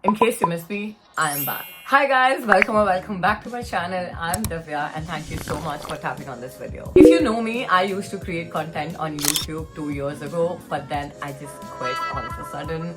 In case you missed me, I am back. Hi guys, welcome back to my channel. I'm Divya and thank you so much for tapping on this video. If you know me, I used to create content on YouTube 2 years ago, but then I just quit all of a sudden.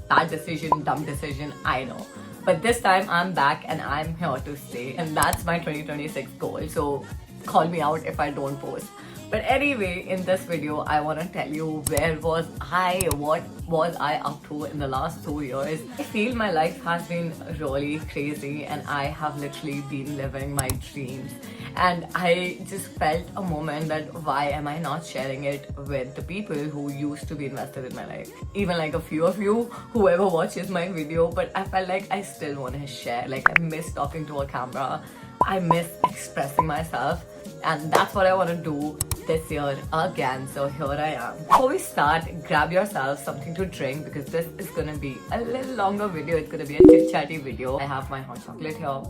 Bad decision, dumb decision, I know. But this time I'm back and I'm here to stay, and that's my 2026 goal. So call me out if I don't post. But anyway, in this video, I want to tell you where was I, what was I up to in the last 2 years. I feel my life has been really crazy and I have literally been living my dreams. And I just felt a moment that why am I not sharing it with the people who used to be invested in my life? Even like a few of you, whoever watches my video, but I felt like I still want to share. Like I miss talking to a camera. I miss expressing myself. And that's what I want to do this year again. So here I am. Before we start, grab yourself something to drink because this is gonna be a little longer video. It's gonna be a chit-chatty video. I have my hot chocolate here.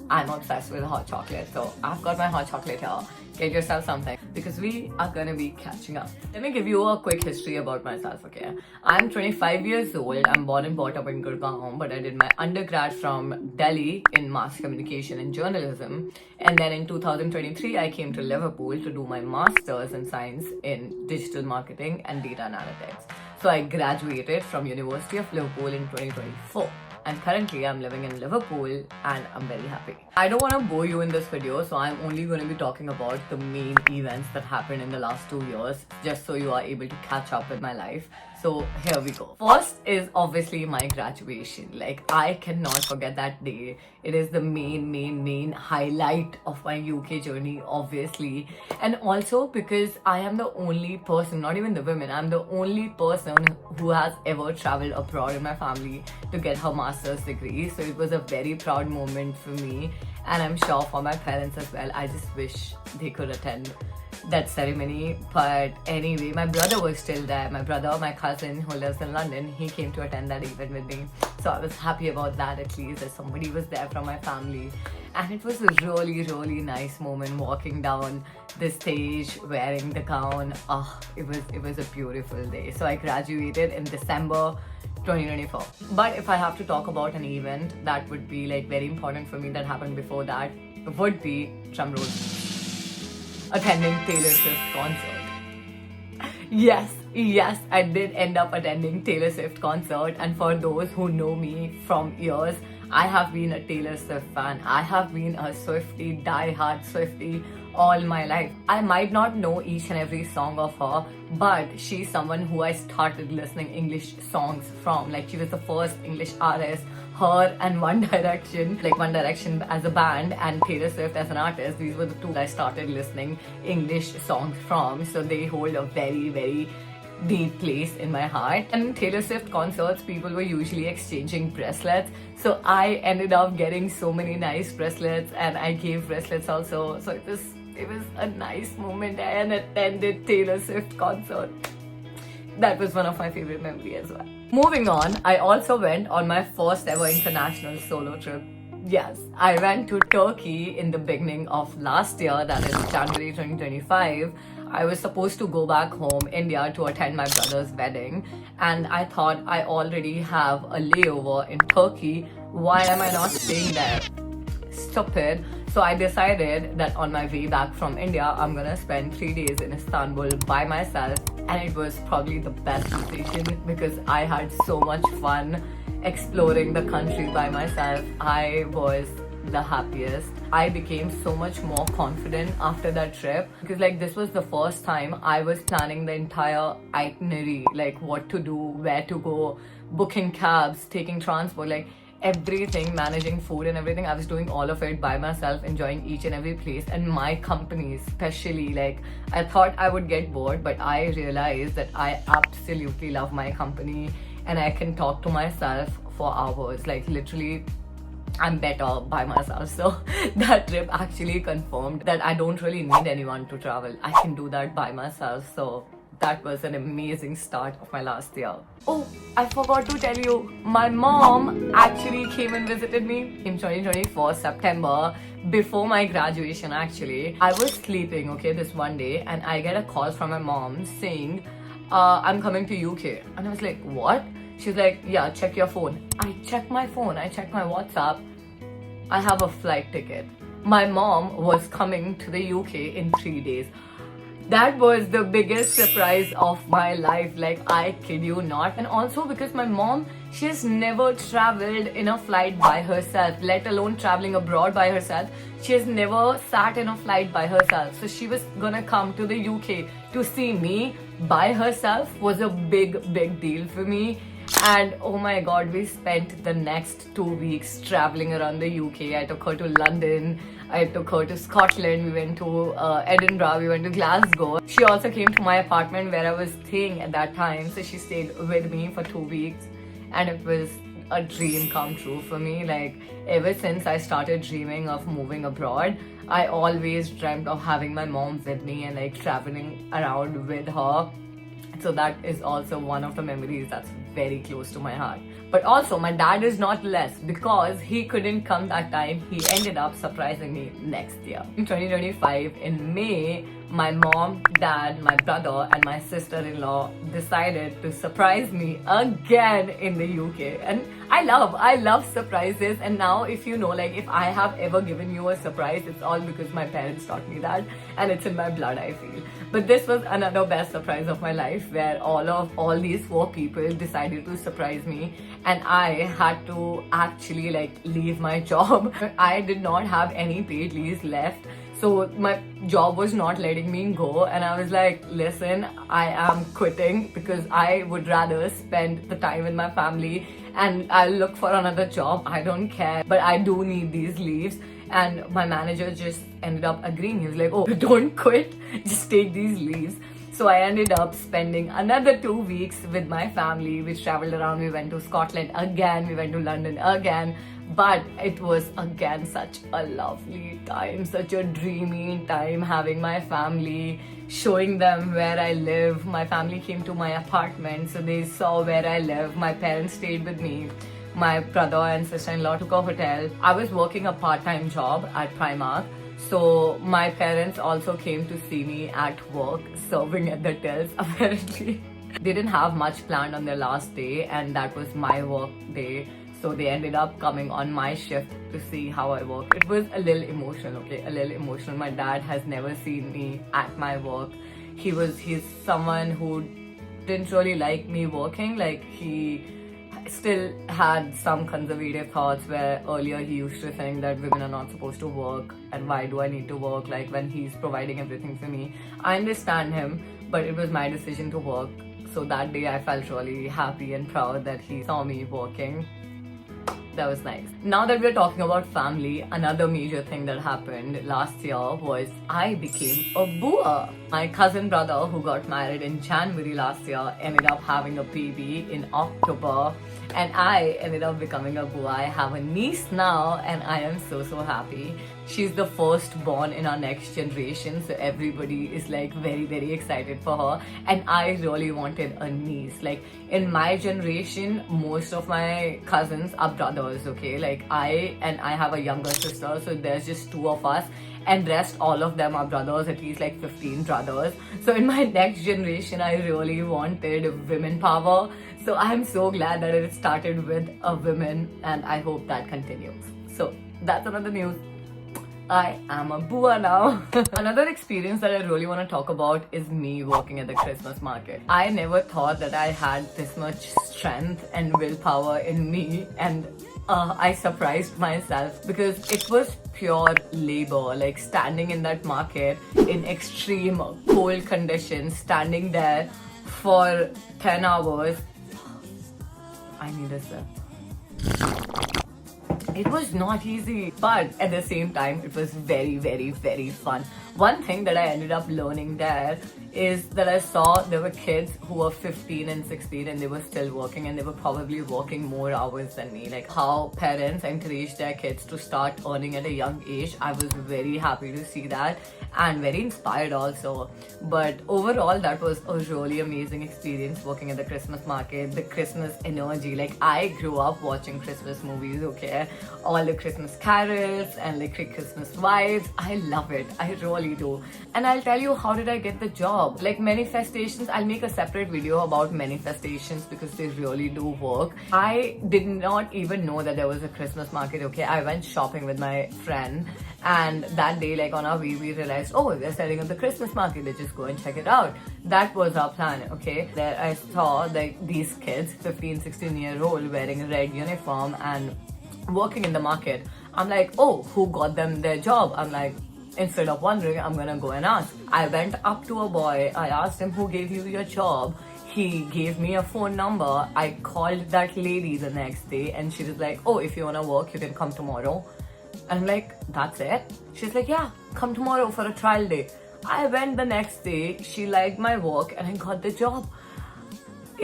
I'm obsessed with hot chocolate, so I've got my hot chocolate here. Get yourself something because we are gonna be catching up. Let me give you a quick history about myself, okay? I'm 25 years old. I'm born and brought up in Gurgaon, but I did my undergrad from Delhi in mass communication and journalism. And then in 2023, I came to Liverpool to do my master's in science in digital marketing and data analytics. So I graduated from University of Liverpool in 2024. And currently I'm living in Liverpool and I'm very happy. I don't want to bore you in this video, so I'm only going to be talking about the main events that happened in the last 2 years, just so you are able to catch up with my life. So here we go. First is obviously my graduation. Like I cannot forget that day. It is the main highlight of my UK journey, obviously. And also because I am the only person, not even the women, I'm the only person who has ever traveled abroad in my family to get her master's degree. So it was a very proud moment for me. And I'm sure for my parents as well. I just wish they could attend that ceremony. But anyway, my brother was still there. My cousin who lives in London, he came to attend that event with me. So I was happy about that, at least that somebody was there from my family. And it was a really nice moment walking down the stage wearing the gown. It was a beautiful day. So I graduated in December 2024. But if I have to talk about an event that would be like very important for me that happened before that, would be drumroll, attending Taylor Swift concert. Yes, I did end up attending Taylor Swift concert. And for those who know me from years, I have been a Taylor Swift fan. I have been a Swiftie, die-hard Swiftie all my life. I might not know each and every song of her, but she's someone who I started listening English songs from. Like she was the first English artist. Her and One Direction, like One Direction as a band and Taylor Swift as an artist, these were the two I started listening English songs from. So they hold a very deep place in my heart. And in Taylor Swift concerts, people were usually exchanging bracelets. So I ended up getting so many nice bracelets and I gave bracelets also. So it was a nice moment and attended Taylor Swift concert. That was one of my favorite memories as well. Moving on, I also went on my first ever international solo trip. Yes, I went to Turkey in the beginning of last year, that is January 2025. I was supposed to go back home, India, to attend my brother's wedding. And I thought I already have a layover in Turkey. Why am I not staying there? Stupid. So I decided that on my way back from India, I'm gonna spend 3 days in Istanbul by myself. And it was probably the best decision because I had so much fun exploring the country by myself. I was the happiest. I became so much more confident after that trip because like this was the first time I was planning the entire itinerary, like what to do, where to go, booking cabs, taking transport, like everything, managing food and everything. I was doing all of it by myself, enjoying each and every place. And my company especially, like I thought I would get bored, but I realized that I absolutely love my company and I can talk to myself for hours. Like literally I'm better by myself. So that trip actually confirmed that I don't really need anyone to travel. I can do that by myself. So that was an amazing start of my last year. Oh, I forgot to tell you, my mom actually came and visited me in 2024 September, before my graduation actually. I was sleeping, okay, this one day, and I get a call from my mom saying, I'm coming to UK. And I was like, what? She's like, yeah, check your phone. I check my phone, I check my WhatsApp. I have a flight ticket. My mom was coming to the UK in 3 days. That was the biggest surprise of my life. Like, I kid you not. And also because my mom, she has never traveled in a flight by herself, let alone traveling abroad by herself. She has never sat in a flight by herself. So she was gonna come to the UK to see me by herself was a big deal for me. And oh my god, we spent the next 2 weeks traveling around the UK. I took her to London, I took her to Scotland, we went to Edinburgh, we went to Glasgow. She also came to my apartment where I was staying at that time, so she stayed with me for 2 weeks, and it was a dream come true for me. Like, ever since I started dreaming of moving abroad, I always dreamt of having my mom with me and like traveling around with her. So that is also one of the memories that's very close to my heart. But also my dad is not less, because he couldn't come that time. He ended up surprising me next year. In 2025, in May, my mom, dad, my brother and my sister-in-law decided to surprise me again in the UK. And I love surprises. And now, if you know, like, if I have ever given you a surprise, it's all because my parents taught me that, and it's in my blood, I feel. But this was another best surprise of my life, where all these 4 people decided to surprise me, and I had to actually like leave my job. I did not have any paid leaves left, so my job was not letting me go, and I was like, listen, I am quitting because I would rather spend the time with my family and I'll look for another job. I don't care, but I do need these leaves. And my manager just ended up agreeing. He was like, oh, don't quit, just take these leaves. So I ended up spending another 2 weeks with my family. We traveled around, we went to Scotland again, we went to London again. But it was again such a lovely time, such a dreamy time, having my family, showing them where I live. My family came to my apartment, so they saw where I live. My parents stayed with me. My brother and sister-in-law took a hotel. I was working a part-time job at Primark. So my parents also came to see me at work, serving at the tills, apparently. They didn't have much planned on their last day, and that was my work day. So they ended up coming on my shift to see how I work. It was a little emotional, okay? A little emotional. My dad has never seen me at my work. He's someone who didn't really like me working. Like, he still had some conservative thoughts, where earlier he used to think that women are not supposed to work and why do I need to work, like, when he's providing everything for me. I understand him, but it was my decision to work. So that day I felt really happy and proud that he saw me working. That was nice. Now that we're talking about family, another major thing that happened last year was I became a bua. My cousin brother, who got married in January last year, ended up having a baby in October, and I ended up becoming a bua. I have a niece now, and I am so happy. She's the first born in our next generation, so everybody is like very excited for her, and I really wanted a niece. Like, in my generation, most of my cousins are brothers, okay? Like, I have a younger sister, so there's just 2 of us, and rest all of them are brothers, at least like 15 brothers. So in my next generation, I really wanted women power. So I'm so glad that it started with a woman, and I hope that continues. So that's another news. I am a bua now. Another experience that I really want to talk about is me working at the Christmas market. I never thought that I had this much strength and willpower in me, and I surprised myself because it was pure labor, like standing in that market in extreme cold conditions, standing there for 10 hours. I need a sip. It was not easy, but at the same time, it was very fun. One thing that I ended up learning there is that I saw there were kids who were 15 and 16 and they were still working, and they were probably working more hours than me. Like, how parents encourage their kids to start earning at a young age. I was very happy to see that, and very inspired also. But overall, that was a really amazing experience working at the Christmas market. The Christmas energy, like, I grew up watching Christmas movies, okay? All the Christmas carols and like Christmas vibes. I love it. I really do. And I'll tell you, how did I get the job? job. Like manifestations, I'll make a separate video about manifestations because they really do work. I did not even know that there was a Christmas market, okay? I went shopping with my friend, and that day, like on our way, we realized, oh, they're setting up the Christmas market, let's just go and check it out. That was our plan, okay? There I saw like these kids, 15, 16-year-old, wearing a red uniform and working in the market. I'm like, oh, who got them their job? I'm like, instead of wondering, I'm gonna go and ask. I went up to a boy, I asked him, who gave you your job? He gave me a phone number. I called that lady the next day and she was like, oh, if you wanna work, you can come tomorrow. I'm like, that's it? She's like, yeah, come tomorrow for a trial day. I went the next day, she liked my work and I got the job.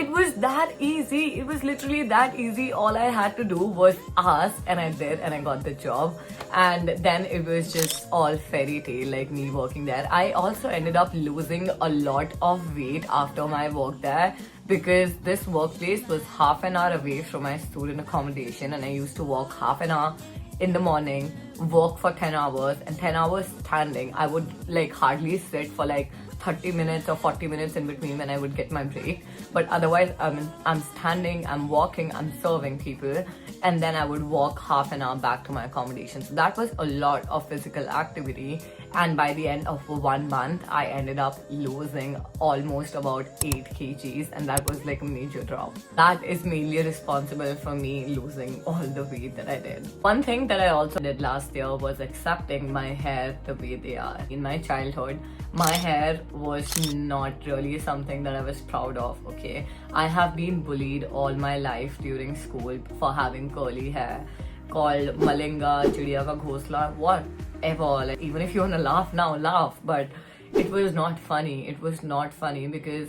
It was that easy. It was literally that easy. All I had to do was ask, and I did, and I got the job. And then it was just all fairy tale, like me working there. I also ended up losing a lot of weight after my work there because this workplace was half an hour away from my student accommodation, and I used to walk half an hour in the morning, work for 10 hours, and 10 hours standing. I would like hardly sit for like 30 minutes or 40 minutes in between when I would get my break. But otherwise, I'm standing, I'm walking, I'm serving people, and then I would walk half an hour back to my accommodation. So that was a lot of physical activity. And by the end of 1 month, I ended up losing almost about 8 kgs, and that was like a major drop. That is mainly responsible for me losing all the weight that I did. One thing that I also did last year was accepting my hair the way they are. In my childhood, my hair was not really something that I was proud of, okay? I have been bullied all my life during school for having curly hair, called Malinga, Chidiya ka Ghosla, whatever. Like, even if you wanna laugh now, laugh, but it was not funny. It was not funny because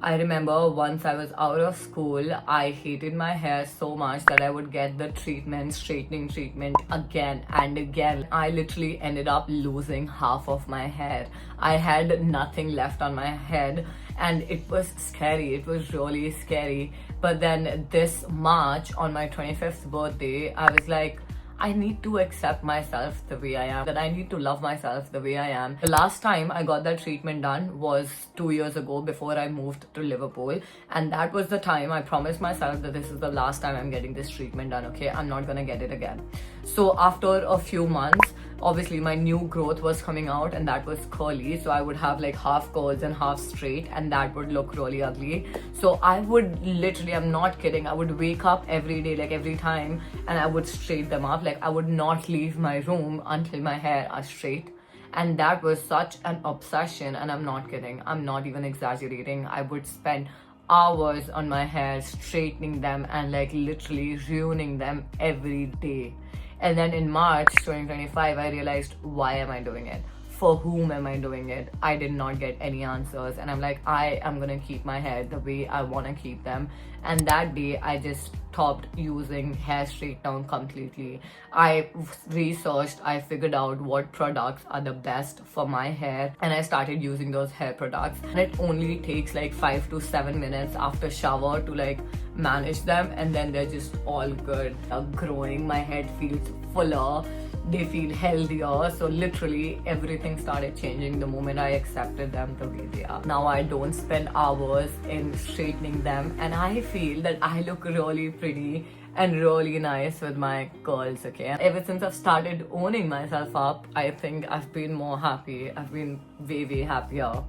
I remember once I was out of school, I hated my hair so much that I would get the straightening treatment again and again. I literally ended up losing half of my hair. I had nothing left on my head and it was scary. It was really scary. But then this March, on my 25th birthday, I was like, I need to accept myself the way I am, that I need to love myself the way I am. The last time I got that treatment done was 2 years ago before I moved to Liverpool, and that was the time I promised myself that this is the last time I'm getting this treatment done, okay? I'm not gonna get it again. So after a few months, obviously my new growth was coming out and that was curly, so I would have like half curls and half straight, and that would look really ugly. So I would literally, I'm not kidding, I would wake up every day, like every time, and I would straighten them up. Like I would not leave my room until my hair are straight. And that was such an obsession, and I'm not kidding, I'm not even exaggerating. I would spend hours on my hair, straightening them and like literally ruining them every day. And then in March 2025, I realized, why am I doing it? For whom am I doing it? I did not get any answers. And I'm like, I am gonna keep my hair the way I wanna keep them. And that day, I just stopped using hair straight down completely. I researched, I figured out what products are the best for my hair, and I started using those hair products. And it only takes like 5 to 7 minutes after shower to like manage them, and then they're just all good. Growing, my head feels fuller, they feel healthier. So literally everything started changing the moment I accepted them the way they are. Now I don't spend hours in straightening them, and I feel that I look really pretty and really nice with my curls, okay? Ever since I've started owning myself up, I think I've been more happy. I've been way happier.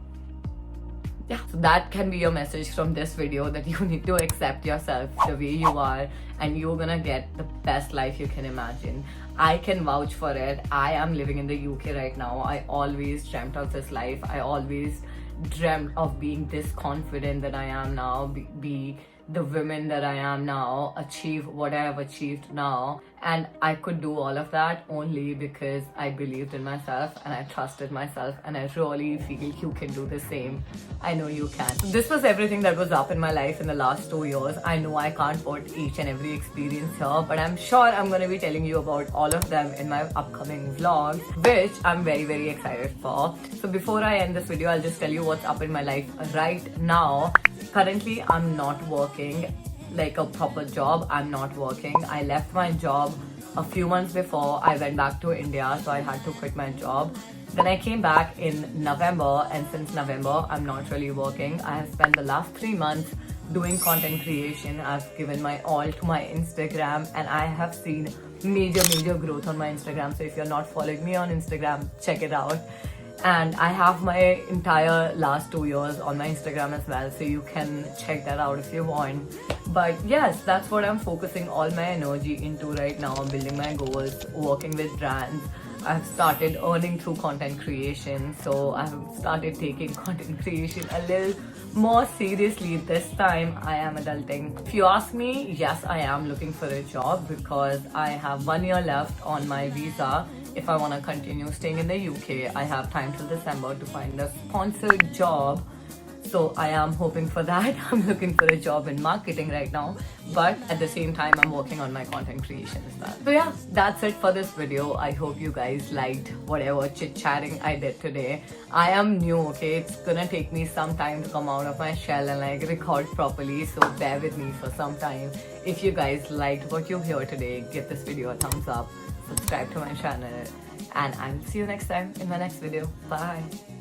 Yeah, so that can be your message from this video, that you need to accept yourself the way you are and you're gonna get the best life you can imagine. I can vouch for it. I am living in the UK right now. I always dreamt of this life. I always dreamt of being this confident that I am now, be the woman that I am now, achieve what I have achieved now. And I could do all of that only because I believed in myself and I trusted myself, and I really feel you can do the same. I know you can. This was everything that was up in my life in the last 2 years. I know I can't put each and every experience here, but I'm sure I'm going to be telling you about all of them in my upcoming vlogs, which I'm very excited for. So before I end this video, I'll just tell you what's up in my life right now. Currently, I'm not working like a proper job. I'm not working. I left my job a few months before I went back to India, so I had to quit my job. Then I came back in November, and since November, I'm not really working. I have spent the last 3 months doing content creation. I've given my all to my Instagram, and I have seen major growth on my Instagram. So if you're not following me on Instagram, check it out. And I have my entire last 2 years on my Instagram as well, so you can check that out if you want. But yes, that's what I'm focusing all my energy into right now, building my goals, working with brands. I've started earning through content creation, so I've started taking content creation a little more seriously this time. I am adulting. If you ask me, yes, I am looking for a job because I have 1 year left on my visa. If I want to continue staying in the UK, I have time till December to find a sponsored job. So I am hoping for that. I'm looking for a job in marketing right now, but at the same time, I'm working on my content creation as well. So yeah, that's it for this video. I hope you guys liked whatever chit-chatting I did today. I am new, okay? It's gonna take me some time to come out of my shell and like record properly, so bear with me for some time. If you guys liked what you hear today, give this video a thumbs up, subscribe to my channel, and I'll see you next time in my next video. Bye.